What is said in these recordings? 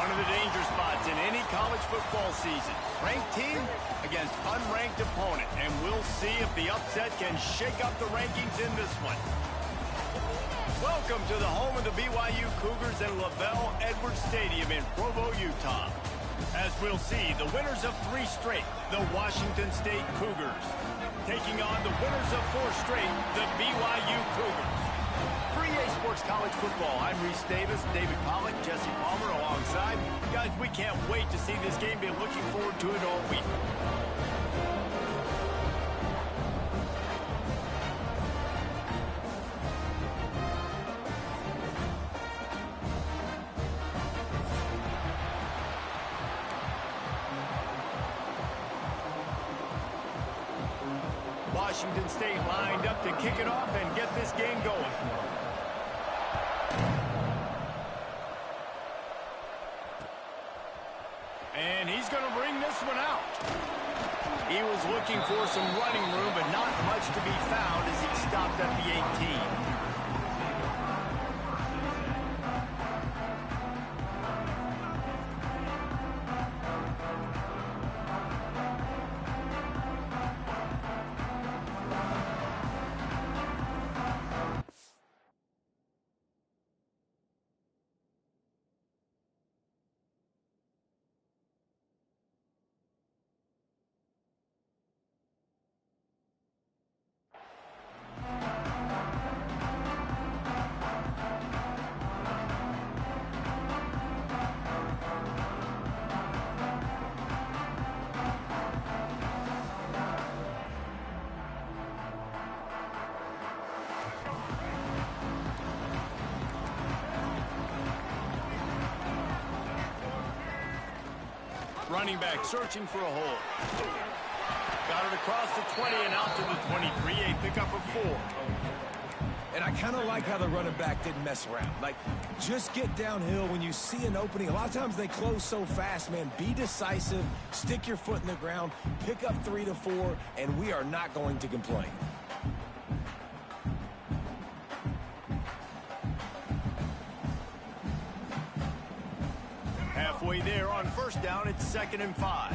One of the danger spots in any college football season. Ranked team against unranked opponent. And we'll see if the upset can shake up the rankings in this one. Welcome to the home of the BYU Cougars in Lavelle Edwards Stadium in Provo, Utah. As we'll see, the winners of 3 straight, the Washington State Cougars, taking on the winners of 4 straight, the BYU Cougars. For EA Sports College Football, I'm Reese Davis, David Pollack, Jesse Palmer alongside. Guys, we can't wait to see this game. Been looking forward to it all week. Washington State lined up to kick it off and get this game going. And he's going to bring this one out. He was looking for some running room, but not much to be found as he stopped at the 18. Running back searching for a hole. Got it across the 20 and out to the 23. A pickup of 4. And I kind of like how the running back didn't mess around. Like, just get downhill when you see an opening. A lot of times they close so fast, man. Be decisive, stick your foot in the ground, pick up 3 to 4, and we are not going to complain. Halfway there on first down, it's 2nd and 5.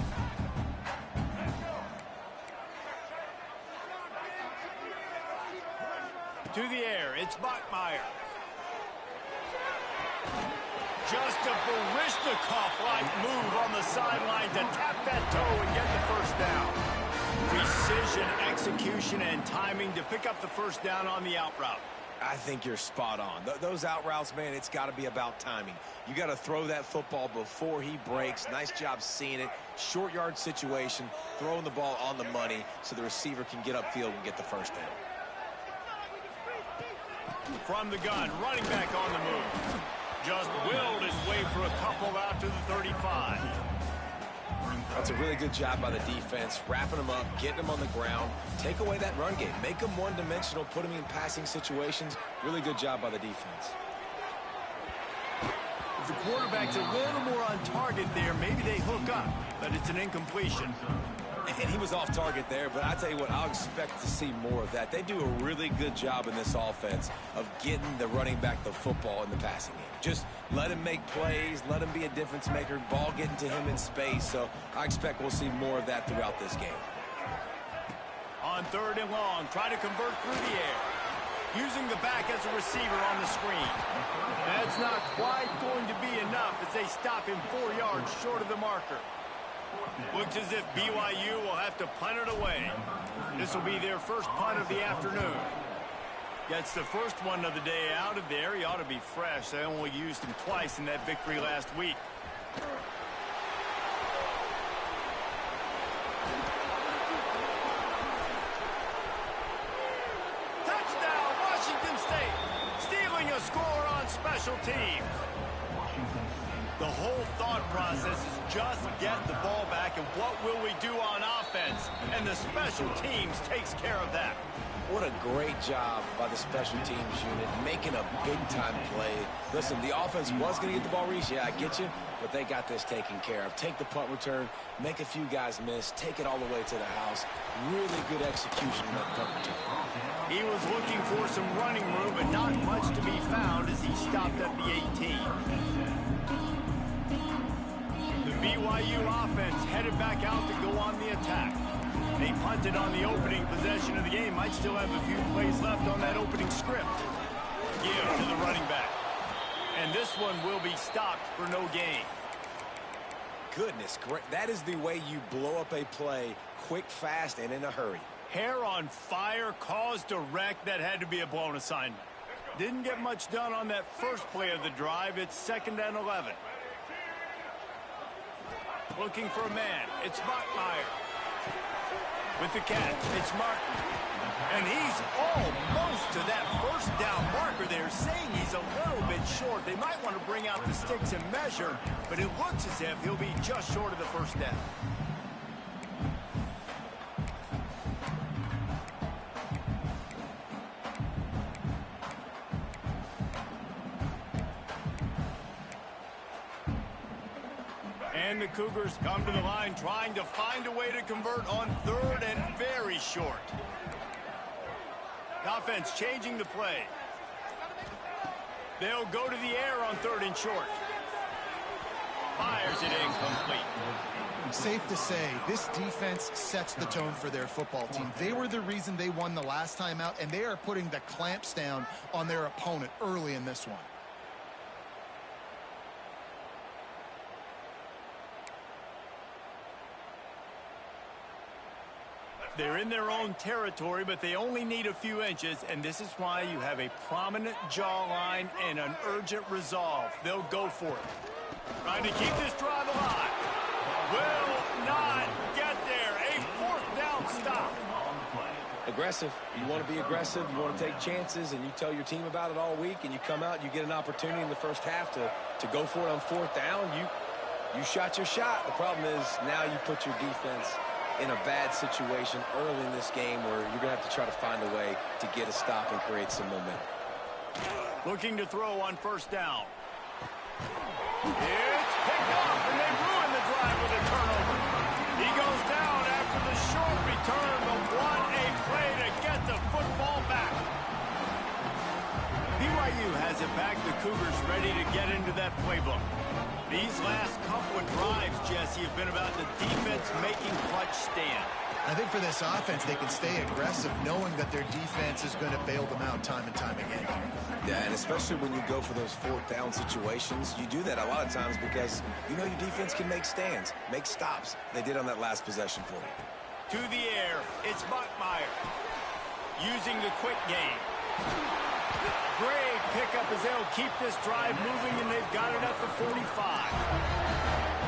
To the air, it's Bachmeier. Just a Baryshnikov-like move on the sideline to tap that toe and get the first down. Precision, execution, and timing to pick up the first down on the out route. I think you're spot on. Those out routes, man, it's got to be about timing. You got to throw that football before he breaks. Nice job seeing it. Short yard situation, throwing the ball on the money so the receiver can get upfield and get the first down. From the gun, running back on the move. Just willed his way for a couple out to the 35. That's a really good job by the defense, wrapping them up, getting them on the ground. Take away that run game. Make them one-dimensional, put them in passing situations. Really good job by the defense. If the quarterback's a little more on target there, maybe they hook up, but it's an incompletion. And he was off target there, but I tell you what, I'll expect to see more of that. They do a really good job in this offense of getting the running back the football in the passing game. Just let him make plays, let him be a difference maker, ball getting to him in space. So I expect we'll see more of that throughout this game. On 3rd and long, try to convert through the air. Using the back as a receiver on the screen. That's not quite going to be enough as they stop him 4 yards short of the marker. Looks as if BYU will have to punt it away. This will be their first punt of the afternoon. Gets the first one of the day out of there. He ought to be fresh. They only used him twice in that victory last week. Touchdown, Washington State. Stealing a score on special teams. The whole thought process is just get the ball back and what will we do on offense? And the special teams takes care of that. What a great job by the special teams unit, making a big-time play. Listen, the offense was going to get the ball reached. Yeah, I get you, but they got this taken care of. Take the punt return, make a few guys miss, take it all the way to the house. Really good execution in that punt return. He was looking for some running room, but not much to be found as he stopped at the 18. BYU offense headed back out to go on the attack. They punted on the opening possession of the game. Might still have a few plays left on that opening script. Give to the running back. And this one will be stopped for no gain. Goodness, great. That is the way you blow up a play quick, fast, and in a hurry. Hair on fire, caused a wreck. That had to be a blown assignment. Didn't get much done on that first play of the drive. It's 2nd and 11. Looking for a man. It's Bachmeier. With the catch, it's Martin. And he's almost to that first down marker. They're saying he's a little bit short. They might want to bring out the sticks and measure, but it looks as if he'll be just short of the first down. And the Cougars come to the line trying to find a way to convert on 3rd and very short. The offense changing the play. They'll go to the air on 3rd and short. Fires it incomplete. Safe to say, this defense sets the tone for their football team. They were the reason they won the last time out, and they are putting the clamps down on their opponent early in this one. They're in their own territory, but they only need a few inches, and this is why you have a prominent jawline and an urgent resolve. They'll go for it. Trying to keep this drive alive. Will not get there. A 4th down stop. Aggressive. You want to be aggressive. You want to take chances, and you tell your team about it all week, and you come out, you get an opportunity in the first half to go for it on 4th down. You shot your shot. The problem is now you put your defense in a bad situation early in this game where you're going to have to try to find a way to get a stop and create some momentum. Looking to throw on 1st down. It's picked off, and they ruin the drive with a turnover. He goes down after the short return, but what a play to get the football back. BYU has it back. The Cougars ready to get into that playbook. These last couple of drives, Jesse, have been about the defense making clutch stand. I think for this offense, they can stay aggressive knowing that their defense is going to bail them out time and time again. Yeah, and especially when you go for those 4th down situations, you do that a lot of times because you know your defense can make stands, make stops. They did on that last possession for you. To the air, it's Bachmeier. Using the quick game. Great pickup as they'll keep this drive moving, and they've got it at the 45.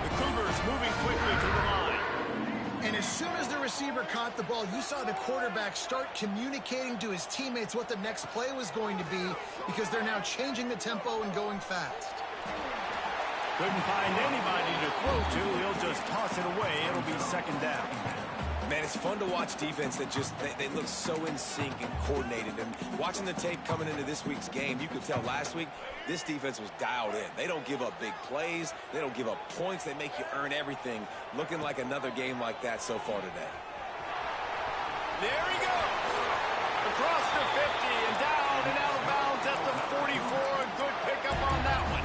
The Cougars moving quickly to the line. And as soon as the receiver caught the ball, you saw the quarterback start communicating to his teammates what the next play was going to be because they're now changing the tempo and going fast. Couldn't find anybody to throw to. He'll just toss it away. It'll be 2nd down. Man, it's fun to watch defense that just, they look so in sync and coordinated. And watching the tape coming into this week's game, you could tell last week this defense was dialed in. They don't give up big plays. They don't give up points. They make you earn everything. Looking like another game like that so far today. There he goes. Across the 50 and down and out of bounds at the 44. A good pickup on that one.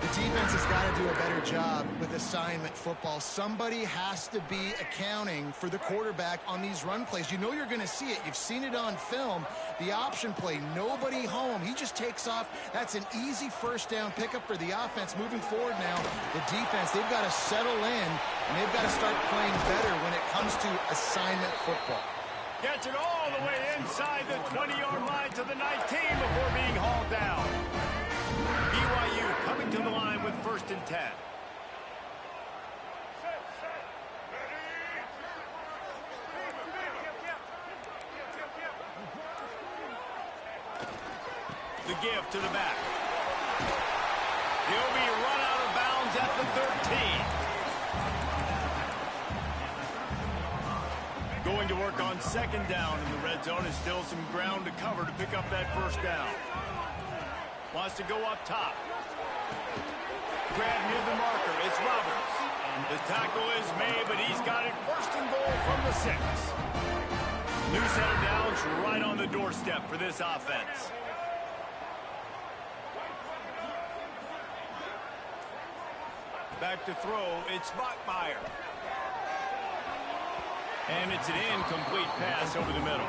The defense has got to do a better job with assignment football. Somebody has to be accounting for the quarterback on these run plays. You know you're going to see it. You've seen it on film. The option play, nobody home. He just takes off. That's an easy 1st down pickup for the offense. Moving forward now, the defense, they've got to settle in, and they've got to start playing better when it comes to assignment football. Gets it all the way inside the 20-yard line to the 19 before being hauled down. BYU coming to the line with 1st and 10. The give to the back. He'll be run out of bounds at the 13. Going to work on 2nd down in the red zone. Is still some ground to cover to pick up that 1st down. Wants to go up top. Grab near the marker. It's Roberts. The tackle is made, but he's got it 1st and goal from the 6. New set of downs right on the doorstep for this offense. Back to throw, it's Bachmeyer. And it's an incomplete pass over the middle.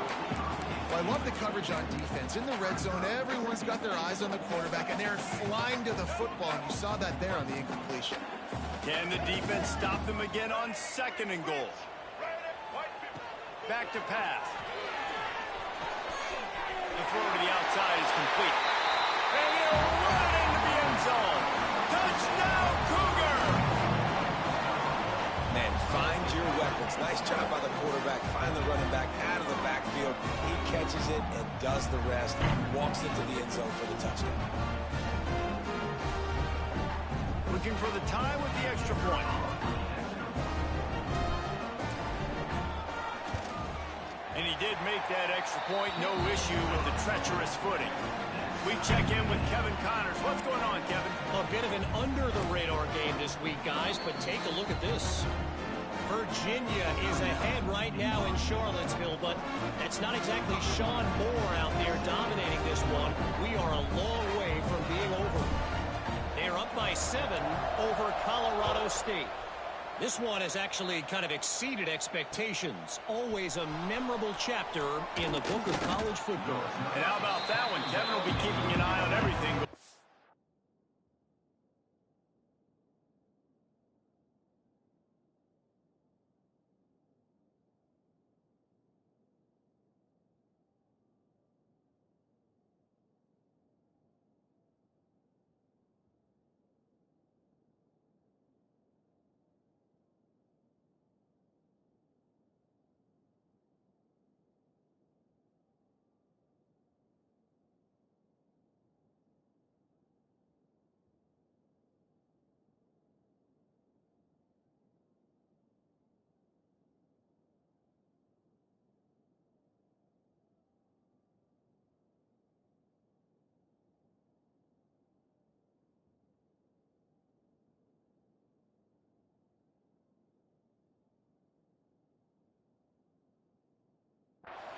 Well, I love the coverage on defense. In the red zone, everyone's got their eyes on the quarterback, and they're flying to the football, and you saw that there on the incompletion. Can the defense stop them again on 2nd and goal? Back to pass. The throw to the outside is complete. And he'll run into the end zone. Touchdown, Cougar! Man, find your weapons. Nice job by the quarterback. Find the running back out of the backfield. He catches it and does the rest. Walks into the end zone for the touchdown. Looking for the tie with the extra point. And he did make that extra point. No issue with the treacherous footing. We check in with Kevin Connors. What's going on, Kevin? A bit of an under-the-radar game this week, guys, but take a look at this. Virginia is ahead right now in Charlottesville, but that's not exactly Sean Moore out there dominating this one. We are a long way from being over. They're up by 7 over Colorado State. This one has actually kind of exceeded expectations. Always a memorable chapter in the book of college football. And how about that one? Kevin will be keeping an eye on everything.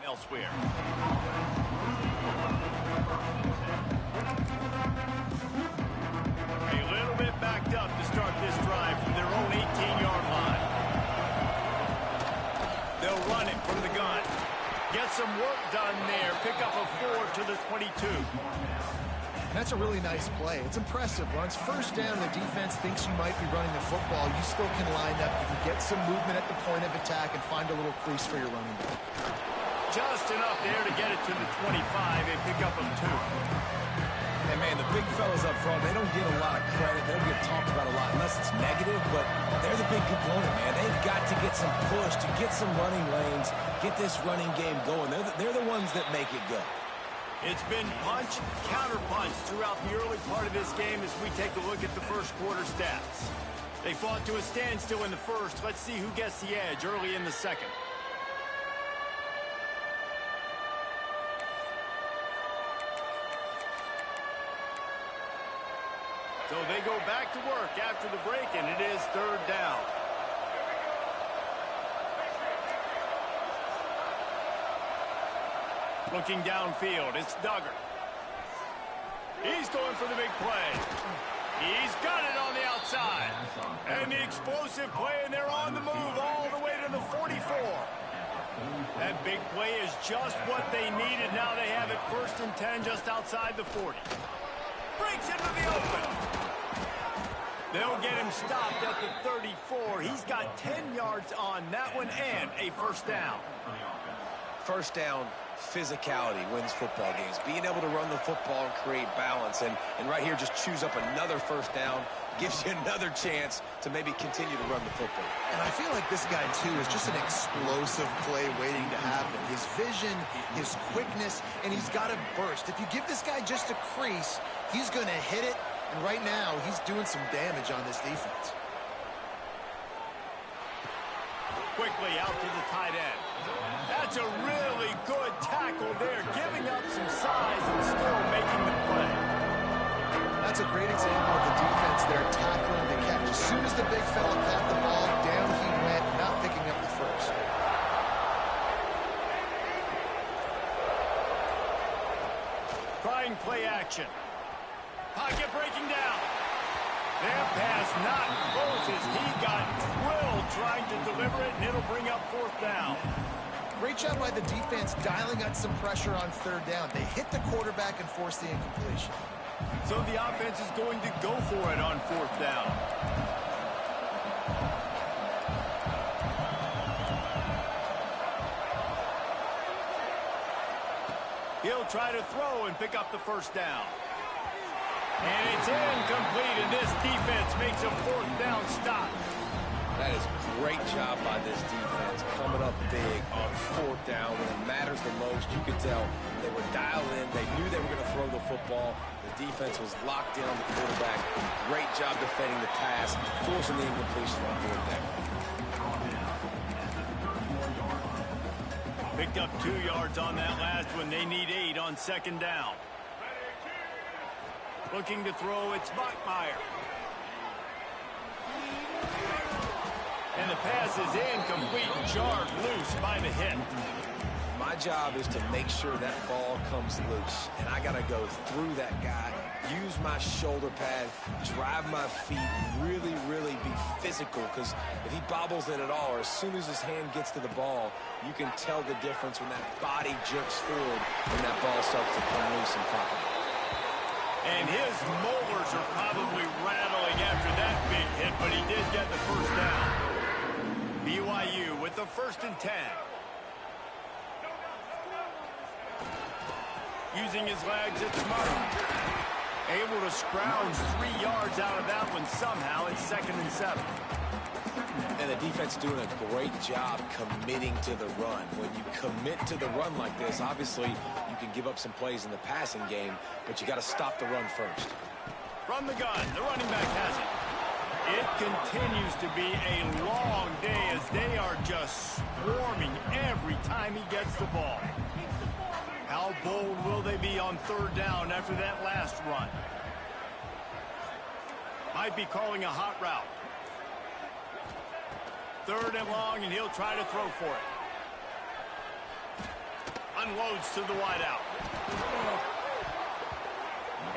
Elsewhere. A little bit backed up to start this drive from their own 18-yard line. They'll run it from the gun. Get some work done there. Pick up a 4 to the 22. That's a really nice play. It's impressive. Once first down, the defense thinks you might be running the football. You still can line up. You can get some movement at the point of attack and find a little crease for your running back. Just enough there to get it to the 25 and pick up a 2. And, man, the big fellas up front, they don't get a lot of credit. They don't get talked about a lot unless it's negative, but they're the big component, man. They've got to get some push, to get some running lanes, get this running game going. They're the ones that make it go. It's been punch, counter-punch throughout the early part of this game as we take a look at the first quarter stats. They fought to a standstill in the first. Let's see who gets the edge early in the second. So they go back to work after the break, and it is 3rd down. Looking downfield, it's Duggar. He's going for the big play. He's got it on the outside. And the explosive play, and they're on the move all the way to the 44. That big play is just what they needed. Now they have it 1st and 10 just outside the 40. Breaks into the open. They'll get him stopped at the 34. He's got 10 yards on that one and a 1st down. First down, physicality wins football games. Being able to run the football and create balance. And right here, just choose up another 1st down. Gives you another chance to maybe continue to run the football. And I feel like this guy, too, is just an explosive play waiting to happen. His vision, his quickness, and he's got to burst. If you give this guy just a crease, he's going to hit it. And right now, he's doing some damage on this defense. Quickly out to the tight end. That's a really good tackle there, giving up some size and still making the play. That's a great example of the defense there tackling the catch. As soon as the big fella caught the ball, down he went, not picking up the first. Trying play action. Pocket breaking down. That pass not close as he got drilled trying to deliver it, and it'll bring up 4th down. Great job by the defense dialing out some pressure on 3rd down. They hit the quarterback and forced the incompletion. So the offense is going to go for it on 4th down. He'll try to throw and pick up the 1st down. And it's incomplete, and this defense makes a 4th down stop. That is great job by this defense, coming up big on 4th down when it matters the most. You could tell they were dialed in. They knew they were going to throw the football. The defense was locked in on the quarterback. Great job defending the pass, forcing the incompletion on 4th down. Picked up 2 yards on that last one. They need 8 on 2nd down. Looking to throw, it's Bachmeier. And the pass is incomplete, jarred loose by the hit. My job is to make sure that ball comes loose. And I got to go through that guy, use my shoulder pad, drive my feet, really, really be physical. Because if he bobbles it at all, or as soon as his hand gets to the ball, you can tell the difference when that body jerks forward when that ball starts to come loose and pop up. And his molars are probably rattling after that big hit, but he did get the 1st down. BYU with the 1st and 10. Using his legs, it's Martin. Able to scrounge 3 yards out of that one somehow. It's 2nd and 7. And the defense doing a great job committing to the run. When you commit to the run like this, obviously you can give up some plays in the passing game, but you got to stop the run first. From the gun, the running back has it. It continues to be a long day as they are just swarming every time he gets the ball. How bold will they be on 3rd down after that last run? Might be calling a hot route. 3rd and long, and he'll try to throw for it. Unloads to the wideout.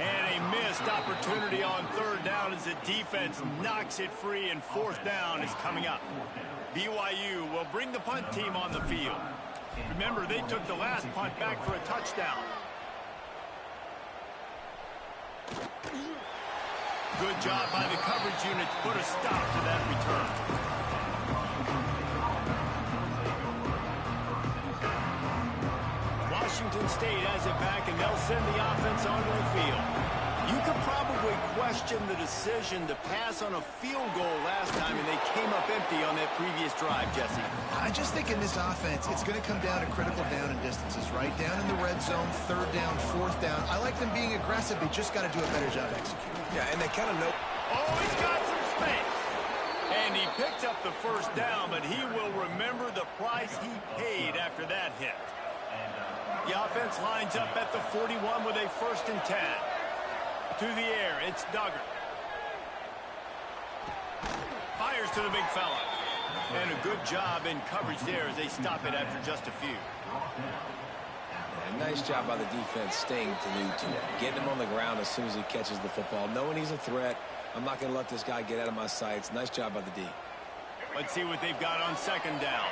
And a missed opportunity on 3rd down as the defense knocks it free, and 4th down is coming up. BYU will bring the punt team on the field. Remember, they took the last punt back for a touchdown. Good job by the coverage unit to put a stop to that return. Washington State has it back, and they'll send the offense onto the field. You could probably question the decision to pass on a field goal last time, and they came up empty on that previous drive, Jesse. I just think in this offense, it's going to come down to critical down and distances, right? Down in the red zone, 3rd down, 4th down. I like them being aggressive. They just got to do a better job executing. Yeah, and they kind of know. Oh, he's got some space. And he picked up the 1st down, but he will remember the price he paid after that hit. The offense lines up at the 41 with a 1st and 10. To the air, it's Duggar. Fires to the big fella. And a good job in coverage there as they stop it after just a few. Yeah, nice job by the defense staying glued to him. Getting him on the ground as soon as he catches the football. Knowing he's a threat, I'm not going to let this guy get out of my sights. Nice job by the D. Let's see what they've got on 2nd down.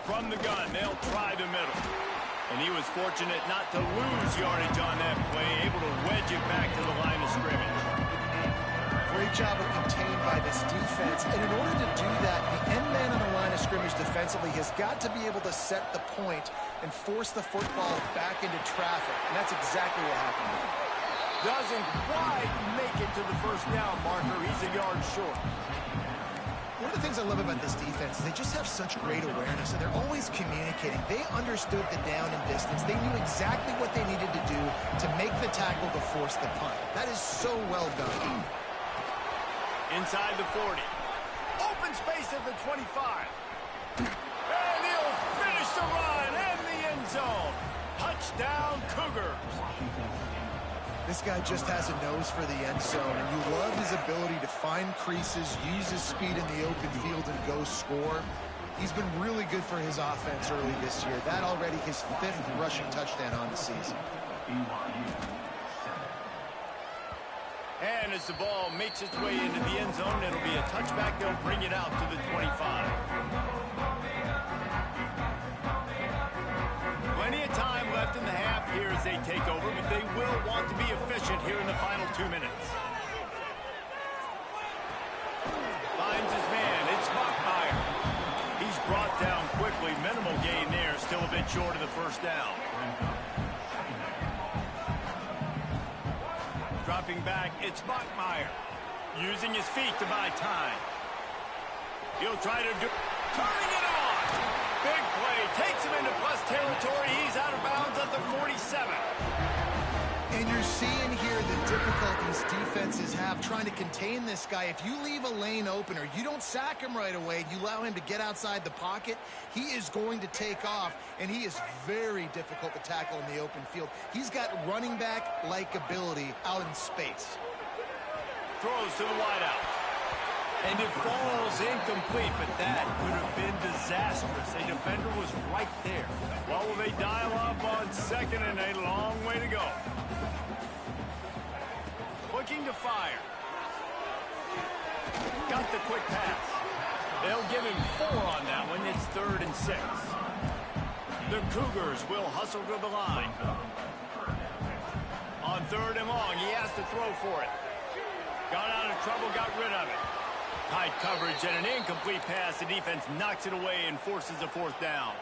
From the gun, they'll try the middle. And he was fortunate not to lose yardage on that play, able to wedge it back to the line of scrimmage. Great job of contained by this defense. And in order to do that, the end man on the line of scrimmage defensively has got to be able to set the point and force the football back into traffic. And that's exactly what happened. Doesn't quite make it to the 1st down marker. He's a yard short. One of the things I love about this defense is they just have such great awareness, and they're always communicating. They understood the down and distance. They knew exactly what they needed to do to make the tackle to force the punt. That is so well done. Inside the 40. Open space at the 25. And he'll finish the run in the end zone. Touchdown, Cougars. This guy just has a nose for the end zone, and you love his ability to find creases, use his speed in the open field, and go score. He's been really good for his offense early this year. That already his 5th rushing touchdown on the season. And as the ball makes its way into the end zone, it'll be a touchback. They'll bring it out to the 25. Plenty of time left in the half here as they take over, but they will want to be efficient here in the final 2 minutes. Finds his man. It's Bachmeier. He's brought down quickly. Minimal gain there. Still a bit short of the first down. Dropping back, it's Bachmeier. Using his feet to buy time. He'll try to do... Turning it on! Big play. Takes him into plus territory. He's out of bounds at the 47. And you're seeing here the difficulties defenses have trying to contain this guy. If you leave a lane open or you don't sack him right away, you allow him to get outside the pocket, he is going to take off, and he is very difficult to tackle in the open field. He's got running back-like ability out in space. Throws to the wideout. And it falls incomplete, but that could have been disastrous. A defender was right there. Well, will they dial up on second, and a long way to go. Looking to fire. Got the quick pass. They'll give him 4 on that one. It's 3rd and 6. The Cougars will hustle to the line. On 3rd and long, he has to throw for it. Got out of trouble, got rid of it. Tight coverage and an incomplete pass. The defense knocks it away and forces a 4th down.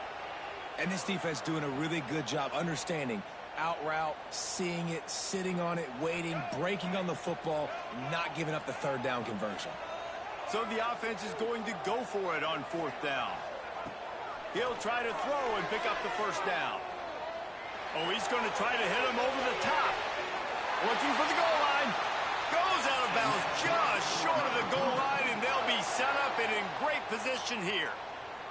And this defense doing a really good job understanding out route, seeing it, sitting on it, waiting, breaking on the football, not giving up the 3rd down conversion. So the offense is going to go for it on 4th down. He'll try to throw and pick up the 1st down. Oh, he's going to try to hit him over the top. Looking for the goal line. Goes out of bounds just short of the goal line, and they'll be set up and in great position here.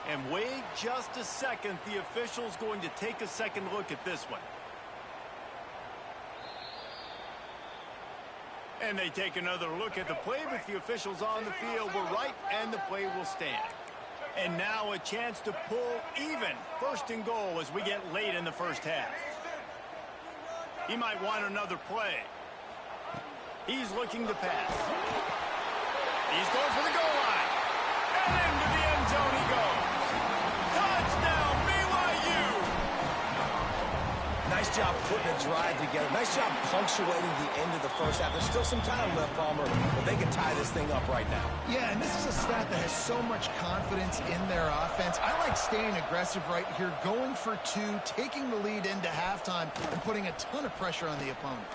And wait just a second. The official's going to take a second look at this one. And they take another look at the play, but the officials on the field were right, and the play will stand. And now a chance to pull even 1st and goal as we get late in the first half. He might want another play. He's looking to pass. He's going for the goal line. And into the end zone he goes. Touchdown, BYU! Nice job putting a drive together. Nice job punctuating the end of the first half. There's still some time left, Palmer, but they can tie this thing up right now. Yeah, and this is a stat that has so much confidence in their offense. I like staying aggressive right here, going for 2, taking the lead into halftime, and putting a ton of pressure on the opponent.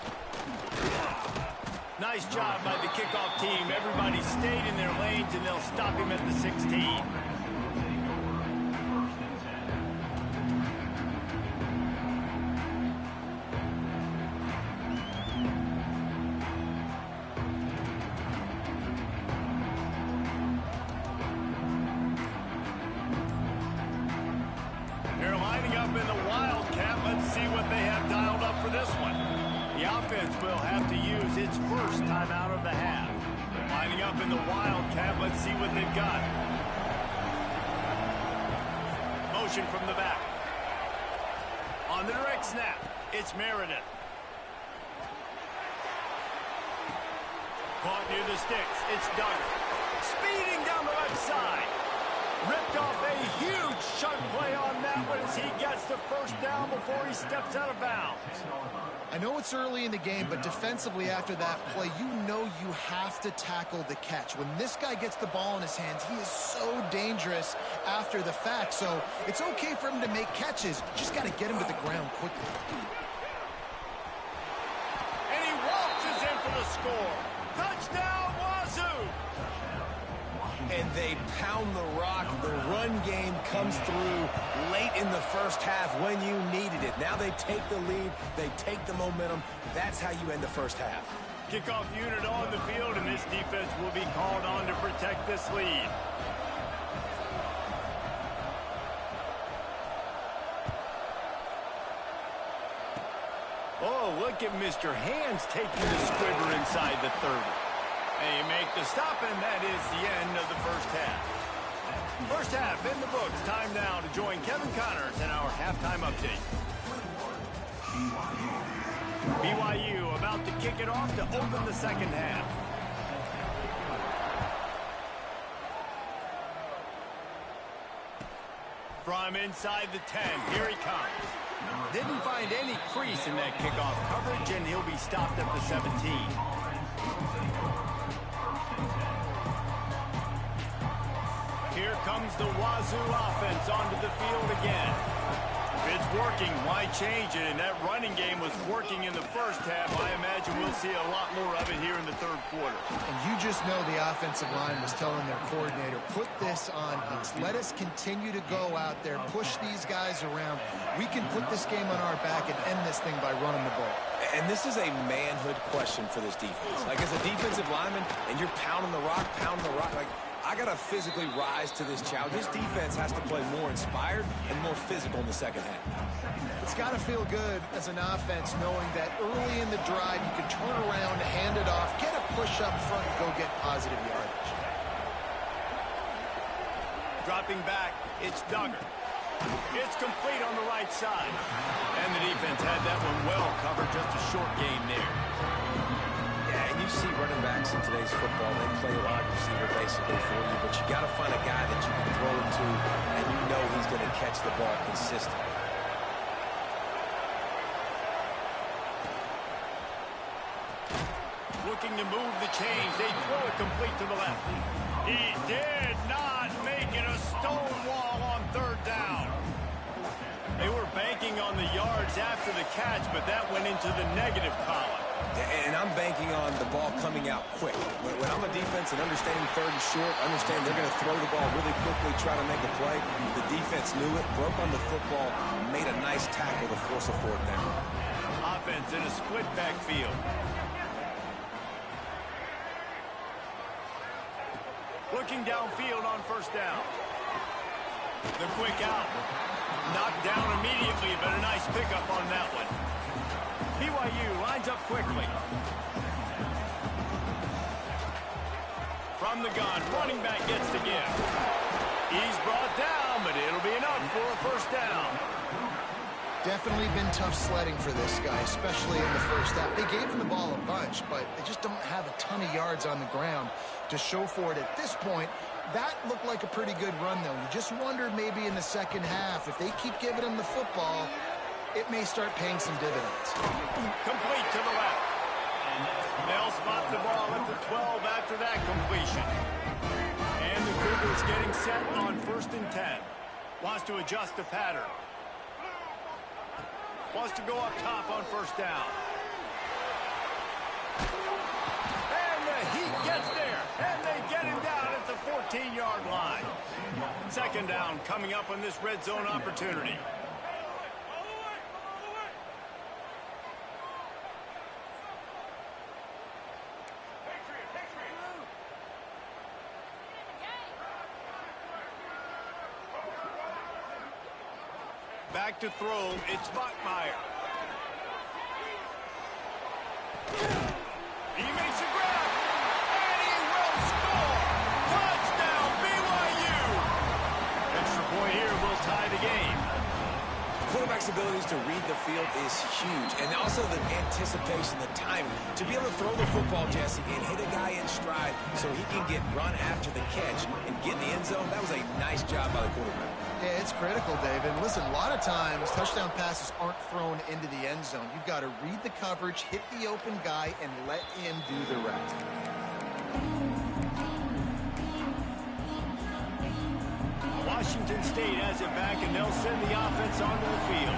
Nice job by the kickoff team. Everybody stayed in their lanes, and they'll stop him at the 16. They're lining up in the Wildcat. Let's see what they have dialed up for this one. The offense will have to use its first time out of the half. Lining up in the Wildcat. Let's see what they've got. Motion from the back. On the direct snap, it's Meredith. Caught near the sticks. It's Duggar. Speeding down the left side. Ripped off a huge chunk play on that one as he gets the 1st down before he steps out of bounds. I know it's early in the game, but defensively after that play, you know you have to tackle the catch. When this guy gets the ball in his hands, he is so dangerous after the fact. So it's okay for him to make catches. Just got to get him to the ground quickly. And he waltzes in for the score. Touchdown, Wazoo! And they pound the rock. The run game comes through late in the first half when you needed it. Now they take the lead. They take the momentum. That's how you end the first half. Kickoff unit on the field, and this defense will be called on to protect this lead. Oh, look at Mr. Hands taking the squibber inside the 30. They make the stop, and that is the end of the first half. First half in the books. Time now to join Kevin Connors in our halftime update. BYU about to kick it off to open the second half. From inside the 10, here he comes. Didn't find any crease in that kickoff coverage, and he'll be stopped at the 17. Here comes the Wazoo offense onto the field again. If it's working, why change it? And that running game was working in the first half. I imagine we'll see a lot more of it here in the third quarter. And you just know the offensive line was telling their coordinator, put this on us. Let us continue to go out there, push these guys around. We can put this game on our back and end this thing by running the ball. And this is a manhood question for this defense. Like, as a defensive lineman, and you're pounding the rock, like, I got to physically rise to this challenge. This defense has to play more inspired and more physical in the second half. It's got to feel good as an offense knowing that early in the drive you can turn around, hand it off, get a push up front, and go get positive yardage. Dropping back, it's Duggar. It's complete on the right side. And the defense had that one well covered, just a short gain there. Yeah, and you see running backs in today's football, they play a wide receiver basically for you, but you got to find a guy that you can throw it to, and you know he's going to catch the ball consistently. Looking to move the chains. They throw it complete to the left. He did not make it a stone wall on third down. They were banking on the yards after the catch, but that went into the negative column. And I'm banking on the ball coming out quick. When I'm a defense and understanding third and short, understand they're going to throw the ball really quickly, try to make a play. The defense knew it, broke on the football, made a nice tackle to force a fourth down. Offense in a split backfield. Looking downfield on first down. The quick out. Knocked down immediately, but a nice pickup on that one. BYU lines up quickly. From the gun, running back gets the give. He's brought down, but it'll be enough for a first down. Definitely been tough sledding for this guy, especially in the first half. They gave him the ball a bunch, but they just don't have a ton of yards on the ground to show for it at this point. That looked like a pretty good run, though. You just wondered maybe in the second half, if they keep giving him the football, it may start paying some dividends. Complete to the left. They'll spot the ball at the 12 after that completion. And the Cougars getting set on 1st and 10. Wants to adjust the pattern. Wants to go up top on first down. And the Heat gets there. And they get him down at the 14-yard line. Second down coming up on this red zone opportunity. Back to throw, it's Bachmeier. He makes a grab, and he will score! Touchdown, BYU! Extra point here will tie the game. The quarterback's abilities to read the field is huge, and also the anticipation, the timing. To be able to throw the football, Jesse, and hit a guy in stride so he can get run after the catch and get in the end zone, that was a nice job by the quarterback. Yeah, it's critical, David. Listen, a lot of times touchdown passes aren't thrown into the end zone. You've got to read the coverage, hit the open guy, and let him do the rest. Washington State has it back, and they'll send the offense onto the field.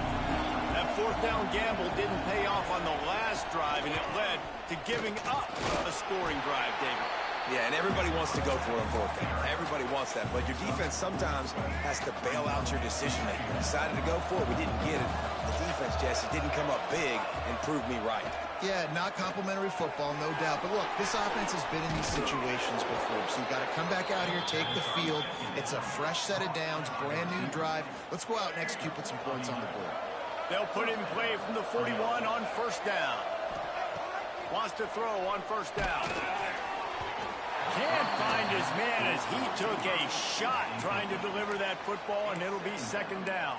That fourth down gamble didn't pay off on the last drive, and it led to giving up a scoring drive, David. Yeah, and everybody wants to go for it on fourth down. Everybody wants that, but your defense sometimes has to bail out your decision-making. We decided to go for it. We didn't get it. The defense, Jesse, didn't come up big and prove me right. Yeah, not complimentary football, no doubt. But look, this offense has been in these situations before, so you've got to come back out here, take the field. It's a fresh set of downs, brand new drive. Let's go out and execute, put some points on the board. They'll put it in play from the 41 on first down. Wants to throw on first down. Can't find his man as as he took a shot trying to deliver that football, and it'll be second down.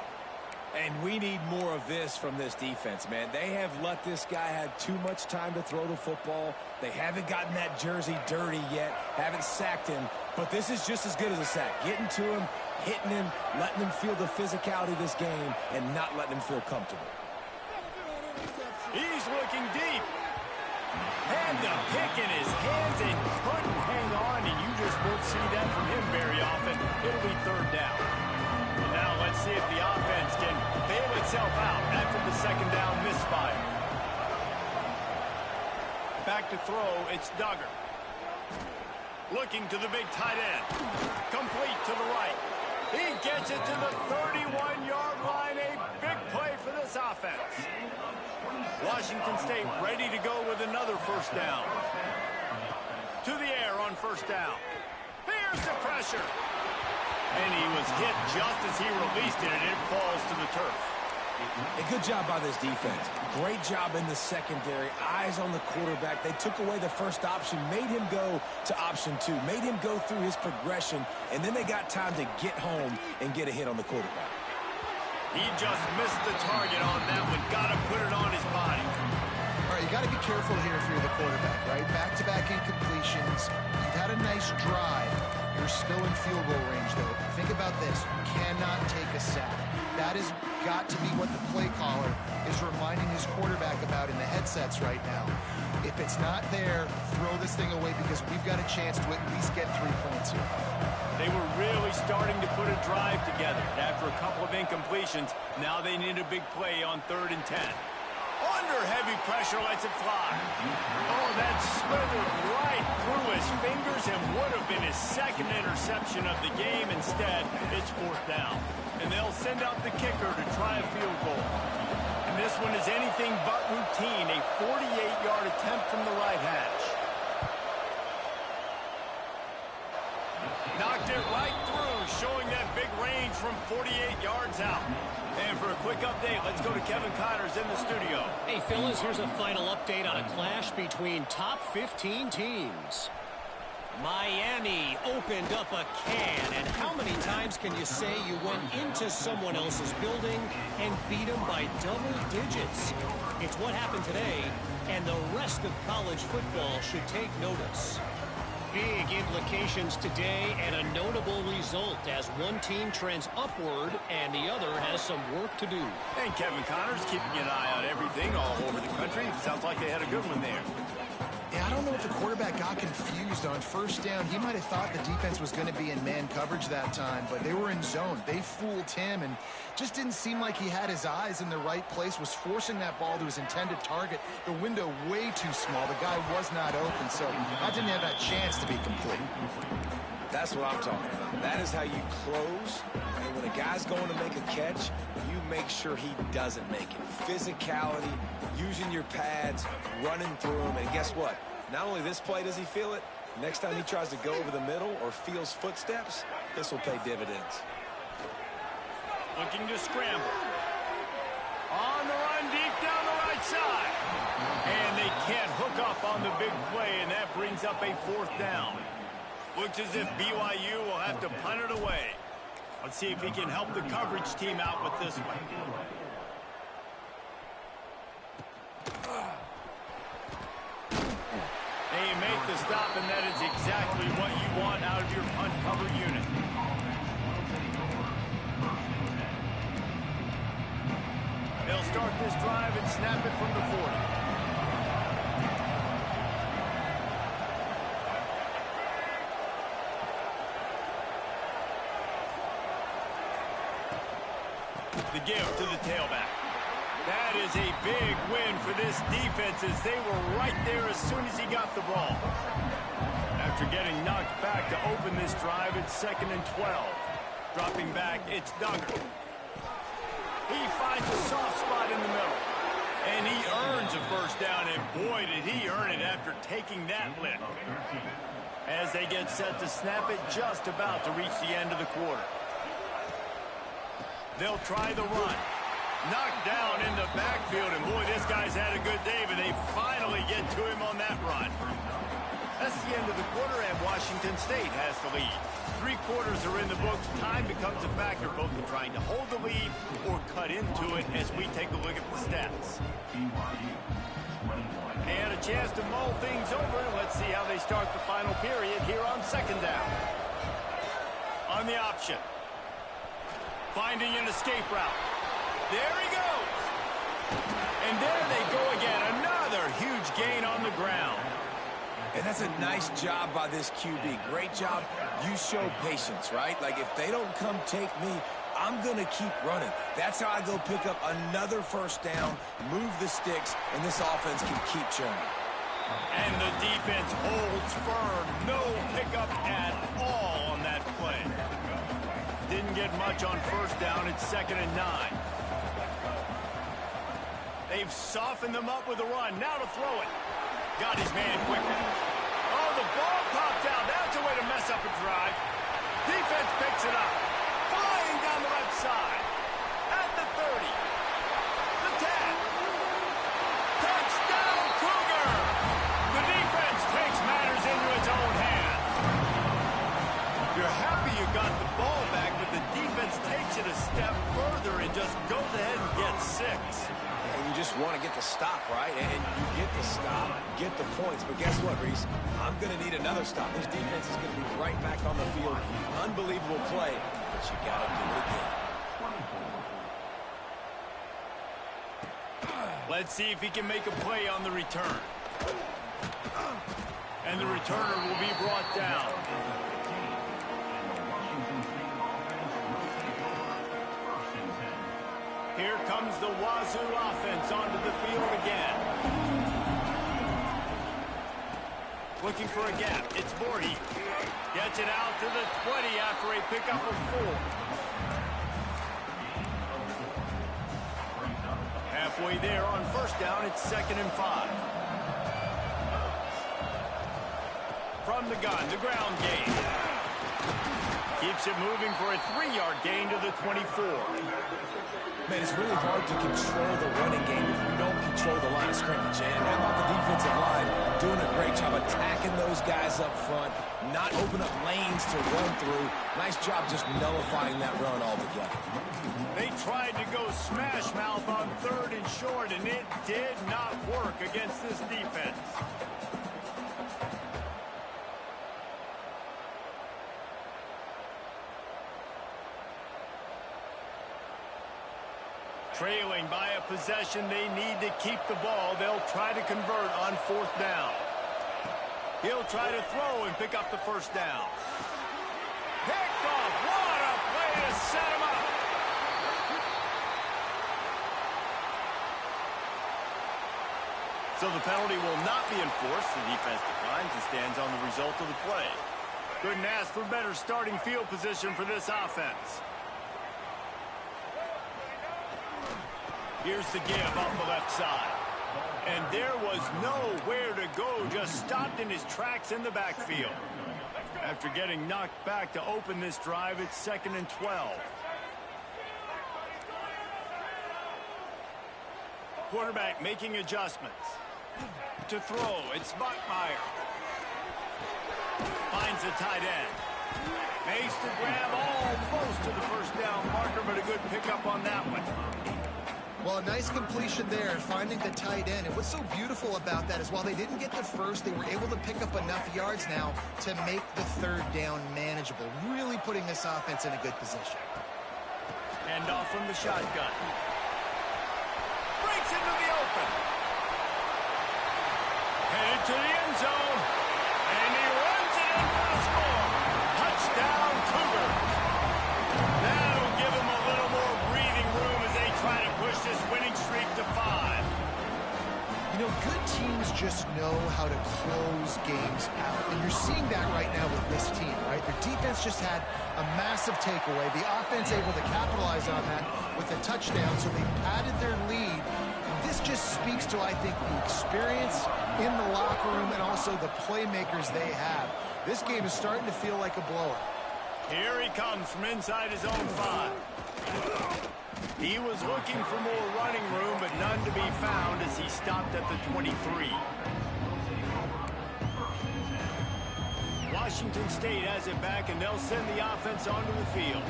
And we need more of this from this defense, man. They have let this guy have too much time to throw the football. They haven't gotten that jersey dirty yet, haven't sacked him. But this is just as good as a sack. Getting to him, hitting him, letting him feel the physicality of this game, and not letting him feel comfortable. He's looking deep. Had the pick in his hands and couldn't hang on, and you just won't see that from him very often. It'll be third down. And now let's see if the offense can bail itself out after the second down misfire. Back to throw, it's Duggar. Looking to the big tight end. Complete to the right. He gets it to the 31-yard line. A big play for this offense. Washington State ready to go with another first down. To the air on first down. Here's the pressure. And he was hit just as he released it, and it falls to the turf. A good job by this defense. Great job in the secondary. Eyes on the quarterback. They took away the first option, made him go to option 2, made him go through his progression, and then they got time to get home and get a hit on the quarterback. He just missed the target on that one. Got to put it on his body. All right, you got to be careful here if you're the quarterback, right? Back-to-back incompletions. You've had a nice drive. You're still in field goal range, though. Think about this. You cannot take a sack. That has got to be what the play caller is reminding his quarterback about in the headsets right now. If it's not there, throw this thing away because we've got a chance to at least get 3 points here. They were really starting to put a drive together. After a couple of incompletions, now they need a big play on 3rd and 10. Under heavy pressure, lets it fly. Oh, that slithered right through his fingers and would have been his second interception of the game. Instead, it's 4th down. And they'll send out the kicker to try a field goal. And this one is anything but routine. A 48-yard attempt from the right hash. Knocked it right through, showing that big range from 48 yards out. And for a quick update, let's go to Kevin Connors in the studio. Hey, fellas, here's a final update on a clash between top 15 teams. Miami opened up a can, and how many times can you say you went into someone else's building and beat them by double digits? It's what happened today, and the rest of college football should take notice. Big implications today and a notable result as one team trends upward and the other has some work to do. And Kevin Connors keeping an eye on everything all over the country. Sounds like they had a good one there. Yeah, I don't know if the quarterback got confused on first down. He might have thought the defense was going to be in man coverage that time, but they were in zone. They fooled him and just didn't seem like he had his eyes in the right place, was forcing that ball to his intended target. The window way too small. The guy was not open, so I didn't have that chance to be complete. That's what I'm talking about. That is how you close. And when a guy's going to make a catch, you make sure he doesn't make it. Physicality, using your pads, running through them. And guess what? Not only this play does he feel it, next time he tries to go over the middle or feels footsteps, this will pay dividends. Looking to scramble. On the run, deep down the right side. And they can't hook up on the big play, and that brings up a 4th down. Looks as if BYU will have to punt it away. Let's see if he can help the coverage team out with this one. They make the stop, and that is exactly what you want out of your punt cover unit. They'll start this drive and snap it from the 40. The give to the tailback. That is a big win for this defense as they were right there as soon as he got the ball. After getting knocked back to open this drive, it's 2nd and 12. Dropping back, it's Duggar. He finds a soft spot in the middle. And he earns a first down, and boy, did he earn it after taking that lick. As they get set to snap it, just about to reach the end of the quarter. They'll try the run. Knocked down in the backfield, and boy, this guy's had a good day, but they finally get to him on that run. That's the end of the quarter, and Washington State has the lead. 3 quarters are in the books. Time becomes a factor, both in trying to hold the lead or cut into it as we take a look at the stats. And a chance to mull things over. Let's see how they start the final period here on 2nd down. On the option. Finding an escape route. There he goes. And there they go again. Another huge gain on the ground. And that's a nice job by this QB. Great job. You show patience, right? Like, if they don't come take me, I'm going to keep running. That's how I go pick up another 1st down, move the sticks, and this offense can keep churning. And the defense holds firm. No pickup at all on that play. Didn't get much on 1st down. It's 2nd and 9. They've softened them up with a run. Now to throw it. Got his man quickly. Oh, the ball popped out. That's a way to mess up a drive. Defense picks it up. Flying down the left side. At the 30. The 10. Touchdown, Cougar! The defense takes matters into its own hands. You're happy you got the ball back, but the defense takes it a step further and just goes ahead and gets 6. You just want to get the stop, right? And you get the stop, get the points. But guess what, Reese? I'm going to need another stop. This defense is going to be right back on the field. Unbelievable play, but you got to do it again. Let's see if he can make a play on the return. And the returner will be brought down. Here comes the Wazoo offense onto the field again. Looking for a gap. It's Voorhees. Gets it out to the 20 after a pickup of 4. Halfway there on 1st down, it's 2nd and 5. From the gun, the ground game. Keeps it moving for a 3-yard gain to the 24. Man, it's really hard to control the running game if you don't control the line of scrimmage. And how about the defensive line doing a great job attacking those guys up front, not open up lanes to run through. Nice job just nullifying that run altogether. They tried to go smash mouth on 3rd and short, and it did not work against this defense. Trailing by a possession, they need to keep the ball. They'll try to convert on 4th down. He'll try to throw and pick up the 1st down. Picked off. What a play to set him up. So the penalty will not be enforced. The defense declines and stands on the result of the play. Couldn't ask for better starting field position for this offense. Here's the give off the left side. And there was nowhere to go, just stopped in his tracks in the backfield. After getting knocked back to open this drive, it's 2nd and 12. Quarterback making adjustments. To throw, it's Bachmeier. Finds the tight end. Makes the grab almost to the 1st down marker, but a good pickup on that one. Well, a nice completion there, finding the tight end. And what's so beautiful about that is while they didn't get the 1st, they were able to pick up enough yards now to make the 3rd down manageable. Really putting this offense in a good position. Hand off from the shotgun. Breaks into the open. Headed to the end zone. And he runs it in for the score. Touchdown, Cougar. That'll give him a little more breathing room as they try to push this winning streak to 5. You know, good teams just know how to close games out. And you're seeing that right now with this team, right? Their defense just had a massive takeaway. The offense able to capitalize on that with a touchdown, so they padded their lead. This just speaks to, I think, the experience in the locker room and also the playmakers they have. This game is starting to feel like a blowout. Here he comes from inside his own 5. He was looking for more running room, but none to be found as he stopped at the 23. Washington State has it back, and they'll send the offense onto the field.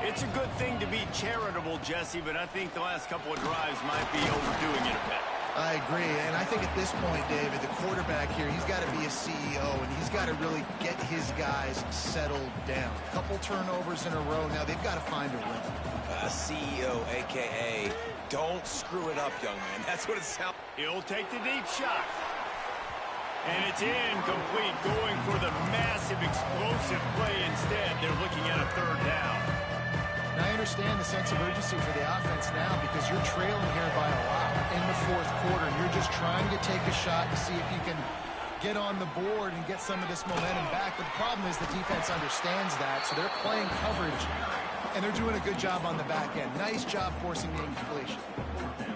It's a good thing to be charitable, Jesse, but I think the last couple of drives might be overdoing it a bit. I agree, and I think at this point, David, the quarterback here, he's got to be a CEO, and he's got to really get his guys settled down. A couple turnovers in a row. Now they've got to find a rhythm. CEO, a.k.a. don't screw it up, young man. That's what it sounds like. He'll take the deep shot. And it's incomplete, going for the massive explosive play instead. They're looking at a third down. Now, I understand the sense of urgency for the offense now because you're trailing here by a lot in the fourth quarter. And you're just trying to take a shot to see if you can get on the board and get some of this momentum back. But the problem is the defense understands that, so they're playing coverage, and they're doing a good job on the back end. Nice job forcing the incompletion.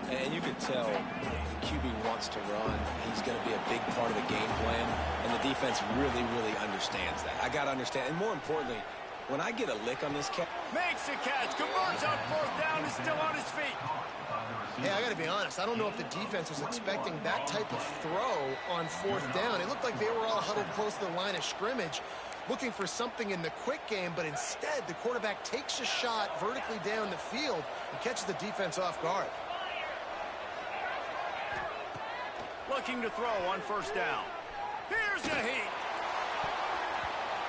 And you can tell the QB wants to run. He's going to be a big part of the game plan, and the defense really, really understands that. I got to understand, and more importantly, when I get a lick on this catch. Makes the catch, converts on fourth down, is still on his feet. Yeah, I got to be honest. I don't know if the defense was expecting that type of throw on fourth down. It looked like they were all huddled close to the line of scrimmage, looking for something in the quick game, but instead the quarterback takes a shot vertically down the field and catches the defense off guard. Looking to throw on first down. Here's a heat.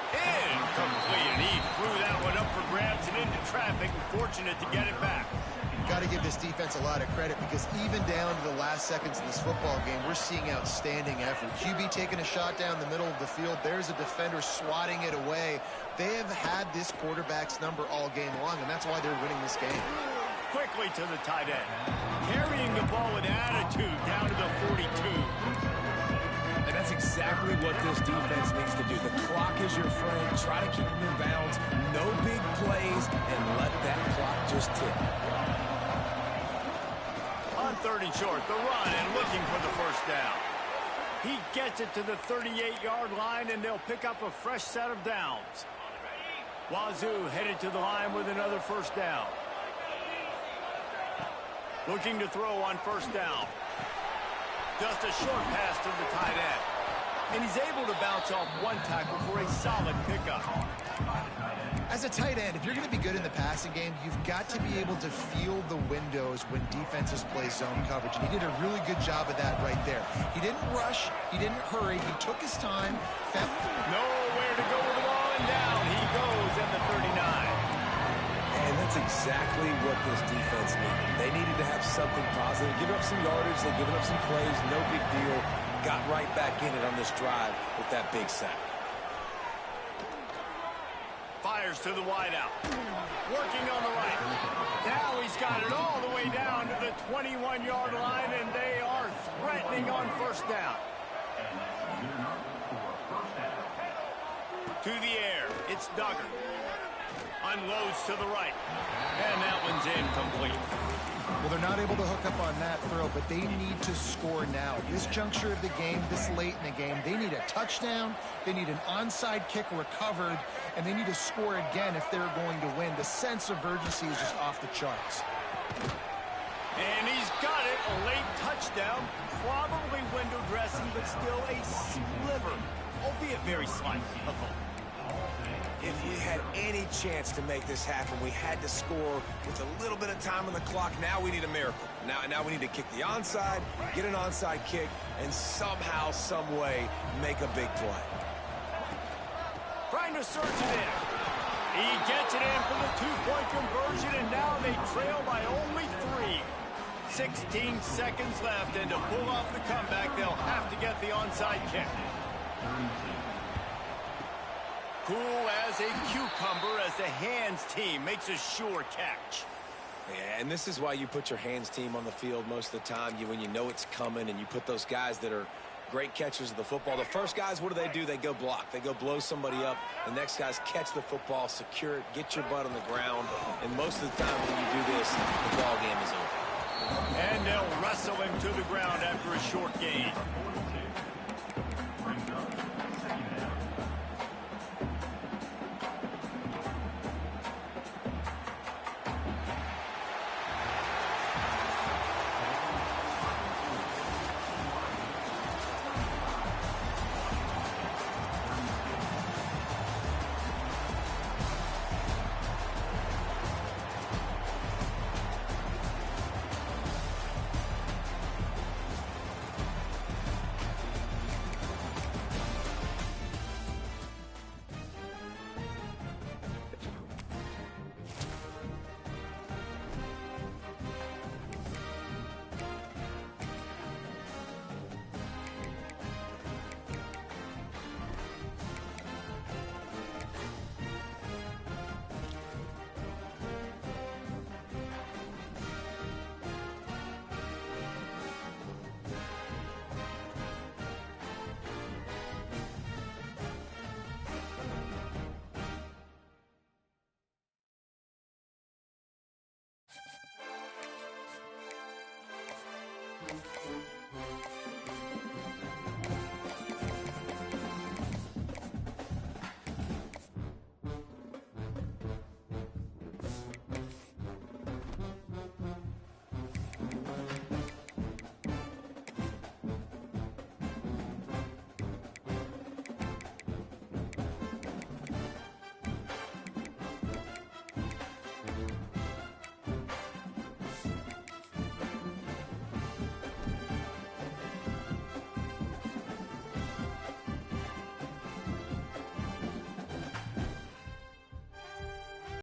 Incomplete, and he threw that one up for grabs and into traffic, and fortunate to get it back. Got to give this defense a lot of credit because even down to the last seconds of this football game, we're seeing outstanding effort. QB taking a shot down the middle of the field. There's a defender swatting it away. They have had this quarterback's number all game long, and that's why they're winning this game. Quickly to the tight end. Carrying the ball with attitude down to the 42. And that's exactly what this defense needs to do. The clock is your friend. Try to keep them in bounds. No big plays, and let that clock just tick. On third and short, the run and looking for the first down. He gets it to the 38-yard line, and they'll pick up a fresh set of downs. Wazoo headed to the line with another first down. Looking to throw on first down. Just a short pass to the tight end. And he's able to bounce off one tackle for a solid pickup. As a tight end, if you're going to be good in the passing game, you've got to be able to feel the windows when defenses play zone coverage. And he did a really good job of that right there. He didn't rush. He didn't hurry. He took his time. Nowhere to go with the ball, and down he goes at the 39. And that's exactly what this defense needed. They needed to have something positive. Give up some yardage. They've given up some plays. No big deal. Got right back in it on this drive with that big sack. Fires to the wideout. Working on the right. Now he's got it all the way down to the 21-yard line, and they are threatening on first down. To the air. It's Duggar. Unloads to the right. And that one's incomplete. Well, they're not able to hook up on that throw, but they need to score now. This juncture of the game, this late in the game, they need a touchdown, they need an onside kick recovered, and they need to score again if they're going to win. The sense of urgency is just off the charts. And he's got it, a late touchdown, probably window dressing, but still a sliver, albeit very slight, of hope. If we had any chance to make this happen, we had to score with a little bit of time on the clock. Now we need a miracle. Now we need to kick the onside, get an onside kick, and somehow, some way, make a big play. Trying to search it in. He gets it in for the two-point conversion, and now they trail by only 3. 16 seconds left, and to pull off the comeback, they'll have to get the onside kick. Cool as a cucumber as the hands team makes a sure catch. Yeah, and this is why you put your hands team on the field most of the time. When you know it's coming, and you put those guys that are great catchers of the football. The first guys, what do? They go block. They go blow somebody up. The next guys catch the football, secure it, get your butt on the ground. And most of the time when you do this, the ball game is over. And they'll wrestle him to the ground after a short gain.